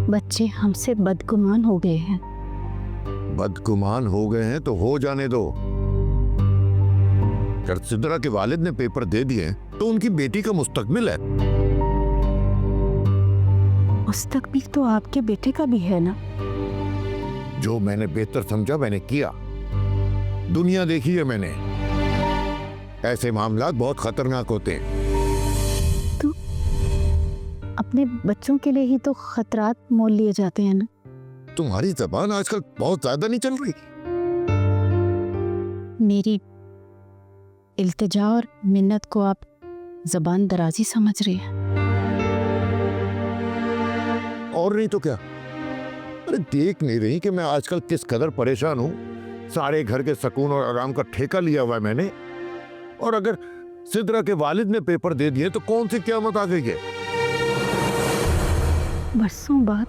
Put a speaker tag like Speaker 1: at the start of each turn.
Speaker 1: बच्चे हमसे बदगुमान हो गए हैं।
Speaker 2: बदगुमान हो गए हैं तो हो जाने दो। अगर सिद्रा के वालिद ने पेपर दे दिए तो उनकी बेटी का मुस्तकबिल है।
Speaker 1: मुस्तकबिल तो आपके बेटे का भी है ना।
Speaker 2: जो मैंने बेहतर समझा मैंने किया। दुनिया देखी है मैंने, ऐसे मामलात बहुत खतरनाक होते हैं।
Speaker 1: तो अपने बच्चों के लिए ही तो खतरात मोल लिए जाते हैं ना।
Speaker 2: तुम्हारी जबान आजकल बहुत ज्यादा नहीं चल रही।
Speaker 1: मेरी इल्तिजा और मिन्नत को आप जबान दराजी समझ रहे हैं।
Speaker 2: और नहीं तो क्या। अरे देख नहीं रही कि मैं आजकल किस कदर परेशान हूं। सारे घर के सुकून और आराम का ठेका लिया हुआ है मैंने, और अगर सिद्रा के वालिद ने पेपर दे दिए तो कौन सी क़यामत आ गई है।
Speaker 1: बरसों बाद